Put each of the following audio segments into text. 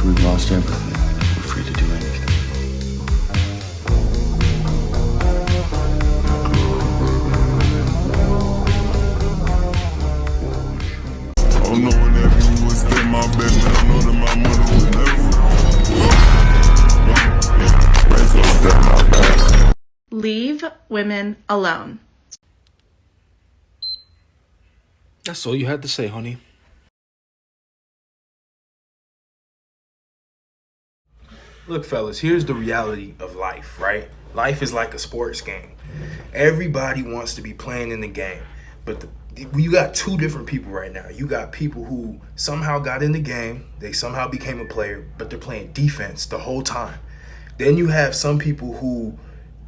after we've lost everything, we're free to do anything. Oh, no, whenever you would stay my baby, I know that my mother would never. Raise up, step my back. Leave women alone. That's all you had to say, honey. Look, fellas, here's the reality of life, right? Life is like a sports game. Everybody wants to be playing in the game, but you got two different people right now. You got people who somehow got in the game, they somehow became a player, but they're playing defense the whole time. Then you have some people who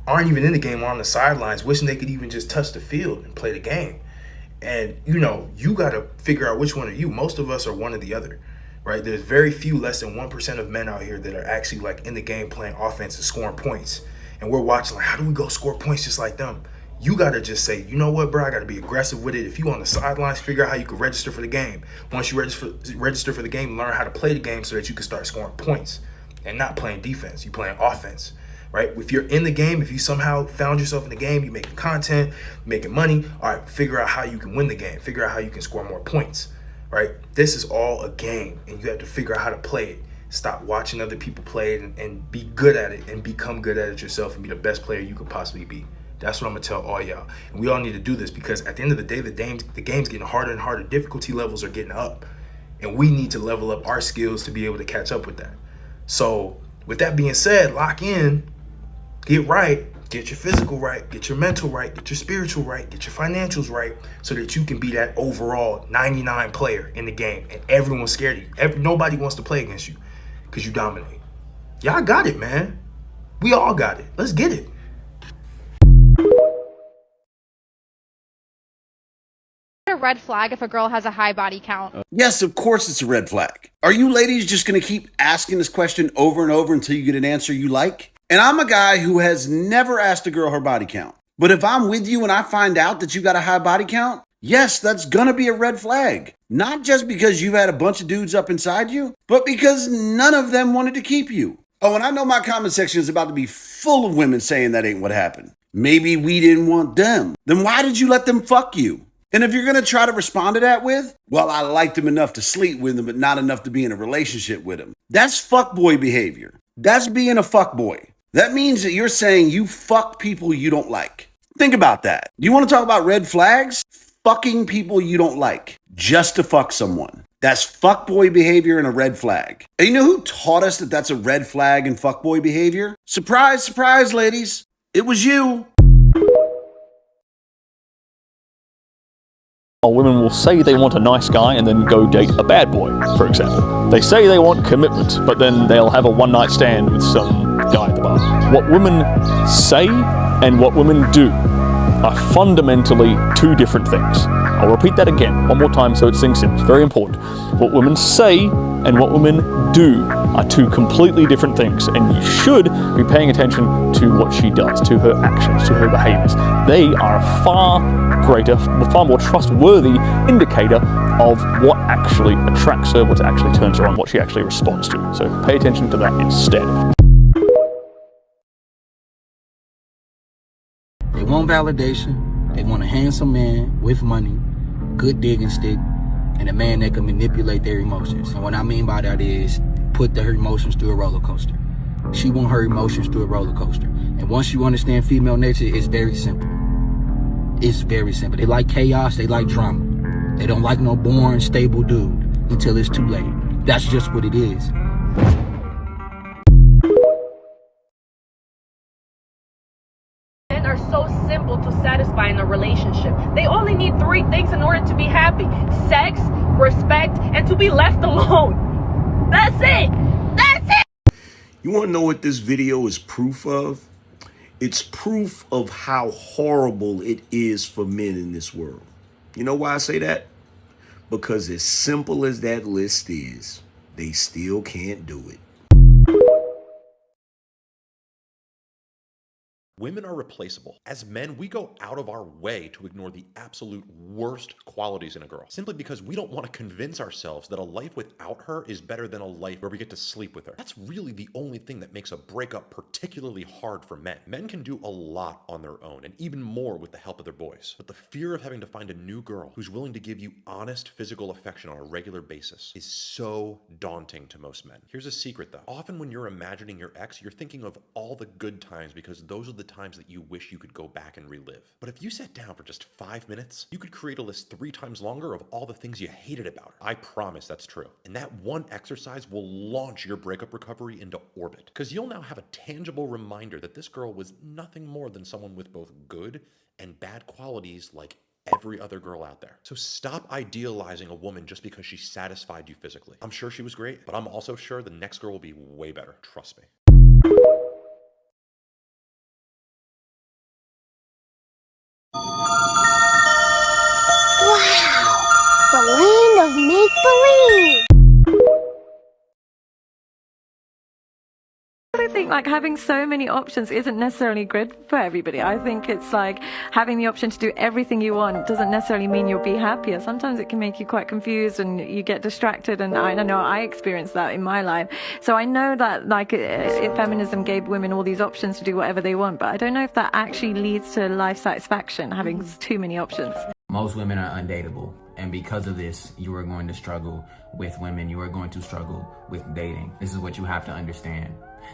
aren't even in the game, or on the sidelines, wishing they could even just touch the field and play the game. And, you know, you got to figure out which one are you. Most of us are one or the other, right? There's very few, less than 1% of men out here that are actually like in the game playing offense and scoring points. And we're watching like, how do we go score points just like them? You got to just say, you know what, bro, I got to be aggressive with it. If you on the sidelines, figure out how you can register for the game. Once you register for the game, learn how to play the game so that you can start scoring points and not playing defense. You playing offense, right? If you're in the game, if you somehow found yourself in the game, you're making content, making money, all right, figure out how you can win the game. Figure out how you can score more points, right? This is all a game, and you have to figure out how to play it. Stop watching other people play it and be good at it and become good at it yourself and be the best player you could possibly be. That's what I'm gonna tell all y'all. And we all need to do this because at the end of the day, the game's getting harder and harder. Difficulty levels are getting up. And we need to level up our skills to be able to catch up with that. So with that being said, lock in, get right, get your physical right, get your mental right, get your spiritual right, get your financials right, so that you can be that overall 99 player in the game. And everyone's scared of you. Nobody wants to play against you because you dominate. Y'all got it, man. We all got it. Let's get it. A red flag if a girl has a high body count? Yes, of course it's a red flag. Are you ladies just going to keep asking this question over and over until you get an answer you like? And I'm a guy who has never asked a girl her body count. But if I'm with you and I find out that you got a high body count, yes, that's going to be a red flag. Not just because you've had a bunch of dudes up inside you, but because none of them wanted to keep you. Oh, and I know my comment section is about to be full of women saying that ain't what happened. Maybe we didn't want them. Then why did you let them fuck you? And if you're going to try to respond to that with, well, I liked him enough to sleep with him, but not enough to be in a relationship with him. That's fuckboy behavior. That's being a fuckboy. That means that you're saying you fuck people you don't like. Think about that. You want to talk about red flags? Fucking people you don't like just to fuck someone. That's fuckboy behavior and a red flag. And you know who taught us that that's a red flag and fuckboy behavior? Surprise, surprise, ladies. It was you. Women will say they want a nice guy and then go date a bad boy, for example. They say they want commitment, but then they'll have a one-night stand with some guy at the bar. What women say and what women do are fundamentally two different things. I'll repeat that again, one more time so it sinks in. It's very important. What women say and what women do are two completely different things, and you should be paying attention to what she does, to her actions, to her behaviors. They are a far greater, far more trustworthy indicator of what actually attracts her, what actually turns her on, what she actually responds to. So pay attention to that instead. They want validation. They want a handsome man with money, good digging stick, and a man that can manipulate their emotions. And what I mean by that is put her emotions through a roller coaster. She want her emotions through a roller coaster. And once you understand female nature, it's very simple. It's very simple. They like chaos. They like drama. They don't like no boring, stable dude until it's too late. That's just what it is. Men are so simple to satisfy in a relationship. They only need 3 things in order to be happy: sex, respect, and to be left alone. That's it. That's it. You want to know what this video is proof of? It's proof of how horrible it is for men in this world. You know why I say that? Because as simple as that list is, they still can't do it. Women are replaceable. As men, we go out of our way to ignore the absolute worst qualities in a girl, simply because we don't want to convince ourselves that a life without her is better than a life where we get to sleep with her. That's really the only thing that makes a breakup particularly hard for men. Men can do a lot on their own, and even more with the help of their boys. But the fear of having to find a new girl who's willing to give you honest physical affection on a regular basis is so daunting to most men. Here's a secret though. Often when you're imagining your ex, you're thinking of all the good times because those are the times that you wish you could go back and relive. But if you sat down for just 5 minutes, you could create a list 3 times longer of all the things you hated about her. I promise that's true. And that one exercise will launch your breakup recovery into orbit, because you'll now have a tangible reminder that this girl was nothing more than someone with both good and bad qualities like every other girl out there. So stop idealizing a woman just because she satisfied you physically. I'm sure she was great, but I'm also sure the next girl will be way better. Trust me. The land of make-believe! I think like having so many options isn't necessarily good for everybody. I think it's like having the option to do everything you want doesn't necessarily mean you'll be happier. Sometimes it can make you quite confused and you get distracted, and I know I experienced that in my life. So I know that like if feminism gave women all these options to do whatever they want, but I don't know if that actually leads to life satisfaction, having too many options. Most women are undateable, and because of this, you are going to struggle with women. You are going to struggle with dating. This is what you have to understand.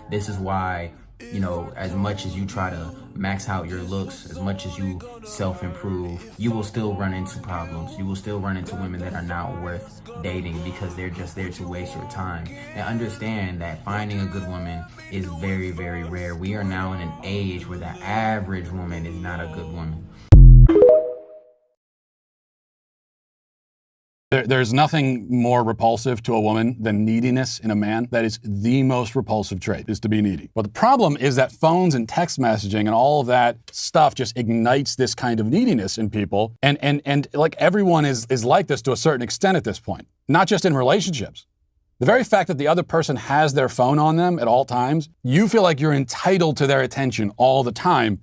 This is why, you know, as much as you try to max out your looks, as much as you self-improve, you will still run into problems. You will still run into women that are not worth dating because they're just there to waste your time. And understand that finding a good woman is very, very rare. We are now in an age where the average woman is not a good woman. There's nothing more repulsive to a woman than neediness in a man. That is the most repulsive trait, is to be needy. But the problem is that phones and text messaging and all of that stuff just ignites this kind of neediness in people. And like everyone is like this to a certain extent at this point, not just in relationships. The very fact that the other person has their phone on them at all times, you feel like you're entitled to their attention all the time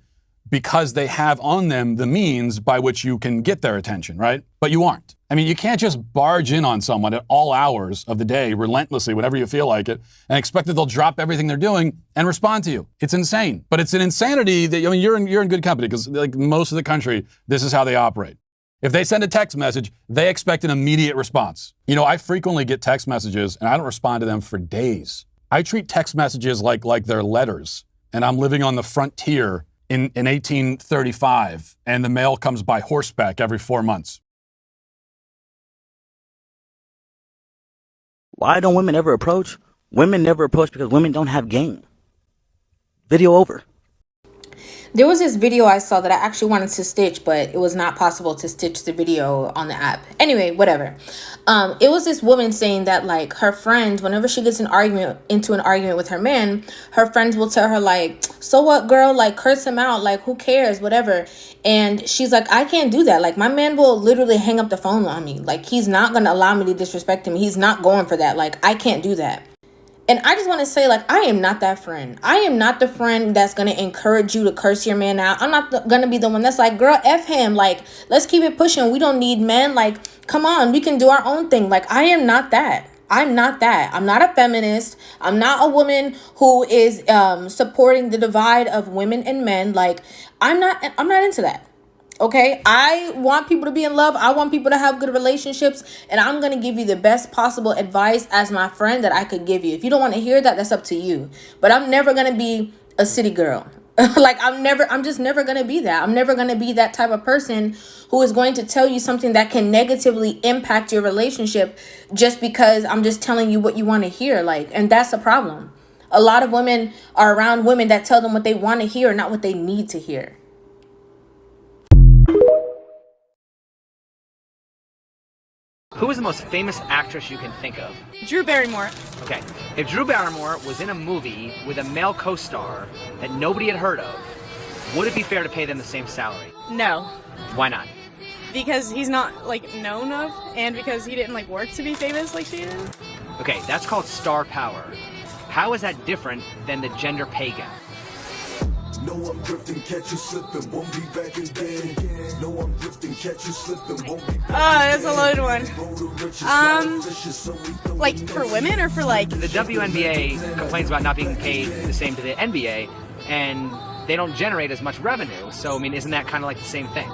because they have on them the means by which you can get their attention, right? But you aren't. I mean, you can't just barge in on someone at all hours of the day, relentlessly, whenever you feel like it, and expect that they'll drop everything they're doing and respond to you. It's insane. But it's an insanity that, I mean, you're in good company, because like most of the country, this is how they operate. If they send a text message, they expect an immediate response. You know, I frequently get text messages and I don't respond to them for days. I treat text messages like they're letters, and I'm living on the frontier in 1835, and the mail comes by horseback every 4 months. Why don't women ever approach? Women never approach because women don't have game. Video over. There was this video I saw that I actually wanted to stitch, but it was not possible to stitch the video on the app. Anyway, whatever. It was this woman saying that like her friends, whenever she gets into an argument with her man, her friends will tell her like, so what, girl, like curse him out, like who cares, whatever. And she's like, I can't do that. Like my man will literally hang up the phone on me. Like he's not going to allow me to disrespect him. He's not going for that. Like I can't do that. And I just want to say, like, I am not that friend. I am not the friend that's going to encourage you to curse your man out. I'm not going to be the one that's like, girl, F him. Like, let's keep it pushing. We don't need men. Like, come on, we can do our own thing. Like, I am not that. I'm not that. I'm not a feminist. I'm not a woman who is supporting the divide of women and men. Like, I'm not into that. Okay, I want people to be in love. I want people to have good relationships. And I'm going to give you the best possible advice as my friend that I could give you. If you don't want to hear that, that's up to you. But I'm never going to be a city girl. Like I'm just never going to be that. I'm never going to be that type of person who is going to tell you something that can negatively impact your relationship just because I'm just telling you what you want to hear. Like, and that's a problem. A lot of women are around women that tell them what they want to hear, not what they need to hear. Who is the most famous actress you can think of? Drew Barrymore. Okay, if Drew Barrymore was in a movie with a male co-star that nobody had heard of, would it be fair to pay them the same salary? No. Why not? Because he's not, like, known of, and because he didn't, like, work to be famous like she is. Okay, that's called star power. How is that different than the gender pay gap? No, I'm drifting, catch you slipping, won't be back again. No, I'm drifting, catch you slipping, won't be back. That's a loaded one. Like for women or for like? The WNBA complains about not being paid the same to the NBA, and they don't generate as much revenue. So, I mean, isn't that kind of like the same thing?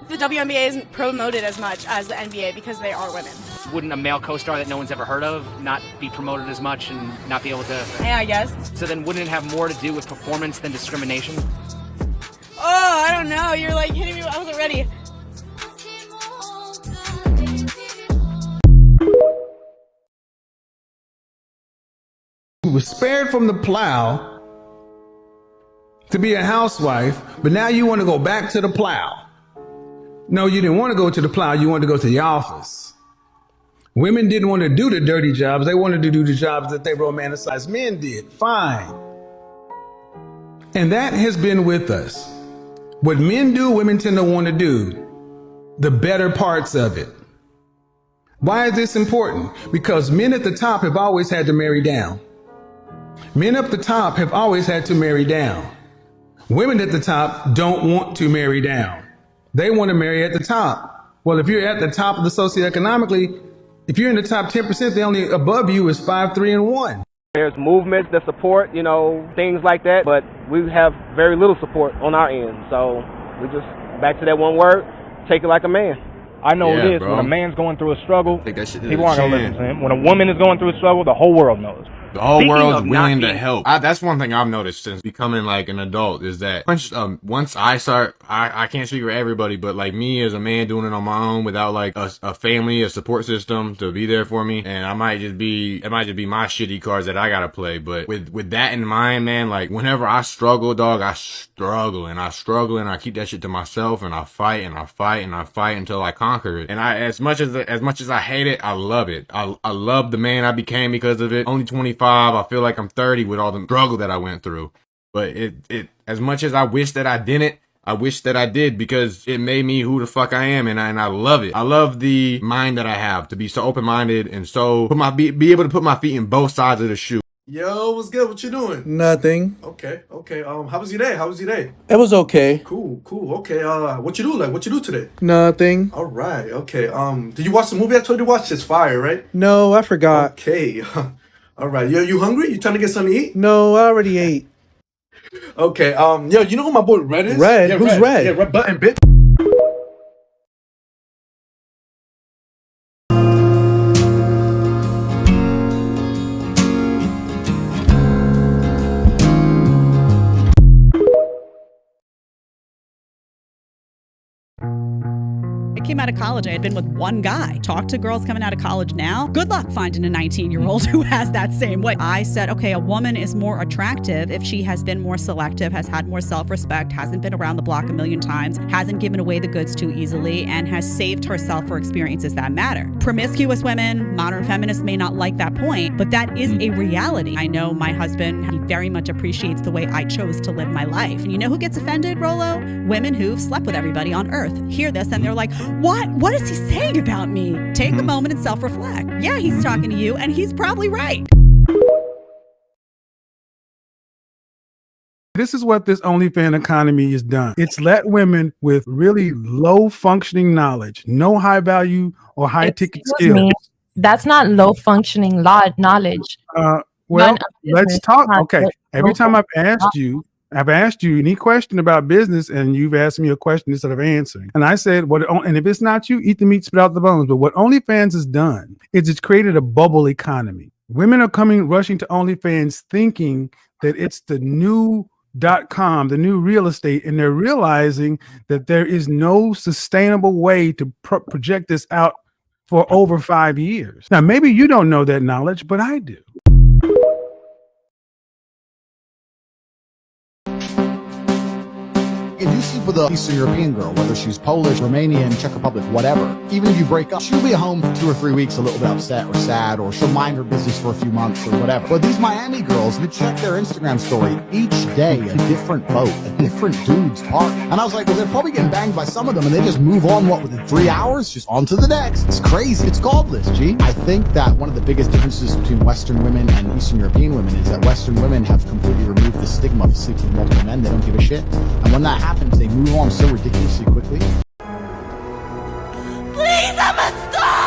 The WNBA isn't promoted as much as the NBA because they are women. Wouldn't a male co-star that no one's ever heard of not be promoted as much and not be able to? Yeah, I guess. So then wouldn't it have more to do with performance than discrimination? Oh, I don't know. You're like hitting me. I wasn't ready. You were spared from the plow to be a housewife, but now you want to go back to the plow. No, you didn't want to go to the plow. You wanted to go to the office. Women didn't want to do the dirty jobs. They wanted to do the jobs that they romanticized men did. Fine. And that has been with us. What men do, women tend to want to do. The better parts of it. Why is this important? Because men at the top have always had to marry down. Men up the top have always had to marry down. Women at the top don't want to marry down. They want to marry at the top. Well, if you're at the top of the socioeconomically, if you're in the top 10%, the only above you is 5, 3, and 1. There's movements that support, things like that, but we have very little support on our end. So we just, back to that one word, take it like a man. I know Yeah, this, bro. when a man's going through a struggle, Take that shit to people the aren't going to chin. listen to him. When a woman is going through a struggle, the whole world knows. The whole Speaking world's of not willing to being- help. That's one thing I've noticed since becoming like an adult is that once I start, I can't speak for everybody, but like me as a man doing it on my own without like a family, a support system to be there for me, and it might just be my shitty cards that I gotta play. But with that in mind, man, like whenever I struggle, dog, I struggle and I keep that shit to myself and I fight and I fight and I fight until I conquer it. And as much as I hate it, I love it. I love the man I became because of it. Only 25, I feel like I'm 30 with all the struggle that I went through. But it as much as I wish that I didn't, I wish that I did because it made me who the fuck I am, and I love it. I love the mind that I have to be so open-minded and so be able to put my feet in both sides of the shoe. Yo, what's good? What you doing? Nothing. Okay. How was your day? It was okay. Cool. Okay. What you do? What you do today? Nothing. All right. Okay. Did you watch the movie I told you to watch? It's fire, right? No, I forgot. Okay. All right. Yo, you hungry? You trying to get something to eat? No, I already ate. Okay. Yo, you know who my boy Red is? Red? Yeah, Who's Red? Yeah, Red Button, bitch. I came out of college, I had been with one guy. Talk to girls coming out of college now. Good luck finding a 19-year-old who has that same way. I said, okay, a woman is more attractive if she has been more selective, has had more self-respect, hasn't been around the block a million times, hasn't given away the goods too easily, and has saved herself for experiences that matter. Promiscuous women, modern feminists may not like that point, but that is a reality. I know my husband, he very much appreciates the way I chose to live my life. And you know who gets offended, Rolo? Women who've slept with everybody on earth hear this and they're like, what? What is he saying about me? Take a moment and self-reflect. Yeah, he's talking to you and he's probably right. This is what this OnlyFans economy has done. It's let women with really low functioning knowledge, no high value or high ticket skills. Me. That's not low functioning knowledge. Well, let's talk. Okay. Every time I've asked you any question about business and you've asked me a question instead of answering. And I said, and if it's not you, eat the meat, spit out the bones. But what OnlyFans has done is it's created a bubble economy. Women are rushing to OnlyFans thinking that it's the new .com, the new real estate, and they're realizing that there is no sustainable way to project this out for over 5 years. Now, maybe you don't know that knowledge, but I do. If you see with an Eastern European girl, whether she's Polish, Romanian, Czech Republic, whatever. Even if you break up, she'll be home for 2 or 3 weeks a little bit upset or sad, or she'll mind her business for a few months or whatever. But these Miami girls, you check their Instagram story, each day a different boat, a different dude's park. And I was like, well, they're probably getting banged by some of them, and they just move on, what, within 3 hours? Just on to the next. It's crazy. It's godless, G. I think that one of the biggest differences between Western women and Eastern European women is that Western women have completely removed the stigma of sleeping with multiple men. They don't give a shit. And when that happens, they move on so ridiculously quickly. Please, Emma, stop!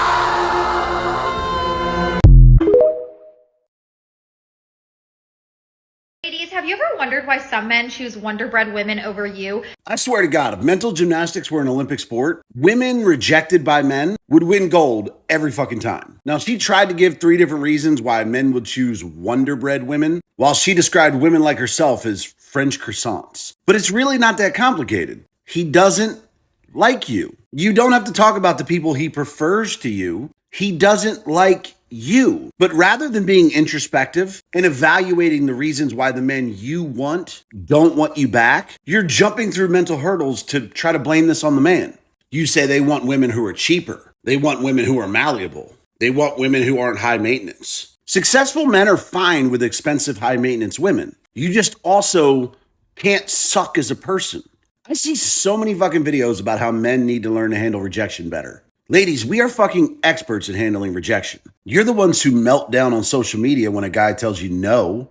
Ladies, have you ever wondered why some men choose Wonder Bread women over you? I swear to God, if mental gymnastics were an Olympic sport, women rejected by men would win gold every fucking time. Now, she tried to give 3 different reasons why men would choose Wonder Bread women, while she described women like herself as French croissants. But it's really not that complicated. He doesn't like you. You don't have to talk about the people he prefers to you. He doesn't like you. But rather than being introspective and evaluating the reasons why the men you want don't want you back, you're jumping through mental hurdles to try to blame this on the man. You say they want women who are cheaper. They want women who are malleable. They want women who aren't high maintenance. Successful men are fine with expensive, high maintenance women. You just also can't suck as a person. I see so many fucking videos about how men need to learn to handle rejection better. Ladies, we are fucking experts at handling rejection. You're the ones who melt down on social media when a guy tells you no.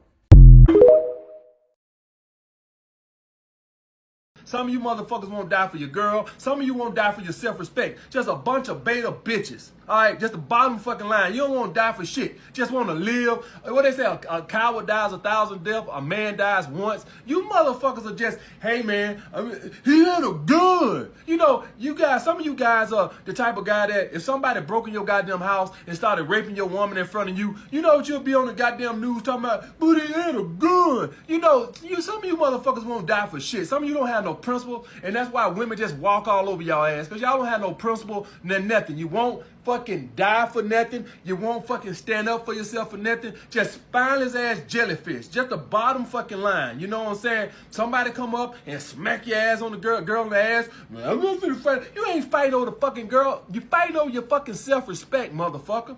Some of you motherfuckers won't die for your girl. Some of you won't die for your self-respect. Just a bunch of beta bitches. All right, just the bottom fucking line. You don't want to die for shit. Just want to live. What they say, a coward dies 1,000 deaths. A man dies once. You motherfuckers are just, hey man, he had a gun. You know, you guys, some of you guys are the type of guy that if somebody broke in your goddamn house and started raping your woman in front of you, you know what you'll be on the goddamn news talking about, but he had a gun. You know, some of you motherfuckers won't die for shit. Some of you don't have no principle, and that's why women just walk all over y'all ass, because y'all don't have no principle, nothing. You won't fucking die for nothing. You won't fucking stand up for yourself for nothing. Just spineless ass jellyfish. Just the bottom fucking line. You know what I'm saying? Somebody come up and smack your ass on the girl in the ass. I'm not gonna fight. You ain't fighting over the fucking girl. You fighting over your fucking self-respect, motherfucker.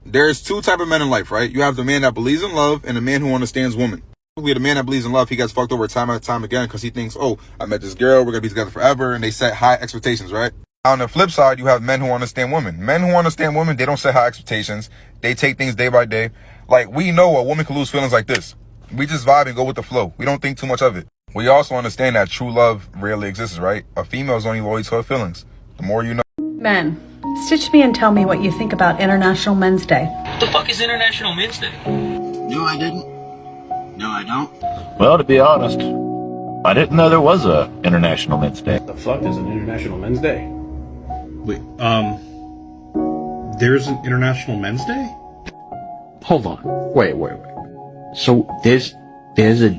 There's 2 types of men in life, right? You have the man that believes in love and the man who understands women. The man that believes in love, he gets fucked over time after time again because he thinks, oh, I met this girl, we're gonna be together forever, and they set high expectations, right? On the flip side, you have men who understand women. Men who understand women, they don't set high expectations. They take things day by day. Like, we know a woman can lose feelings like this. We just vibe and go with the flow. We don't think too much of it. We also understand that true love rarely exists, right? A female is only loyal to her feelings. The more you know. Men, stitch me and tell me what you think about International Men's Day. What the fuck is International Men's Day? No, I didn't. No, I don't. Well, to be honest, I didn't know there was a International Men's Day. The fuck is an International Men's Day? Wait, there's an International Men's Day? Hold on. Wait. So there's a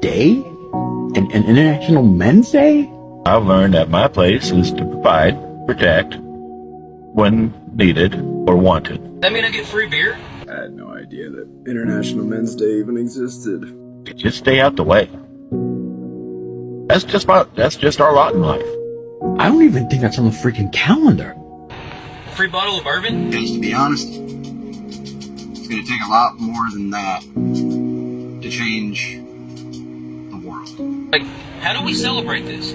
day? An International Men's Day? I've learned that my place is to provide, protect, when needed or wanted. That mean I get free beer? I had no idea that International Men's Day even existed. Just stay out the way. That's just our lot in life. I don't even think that's on the freaking calendar. Free bottle of bourbon? Because to be honest, it's going to take a lot more than that to change the world. Like, how do we celebrate this?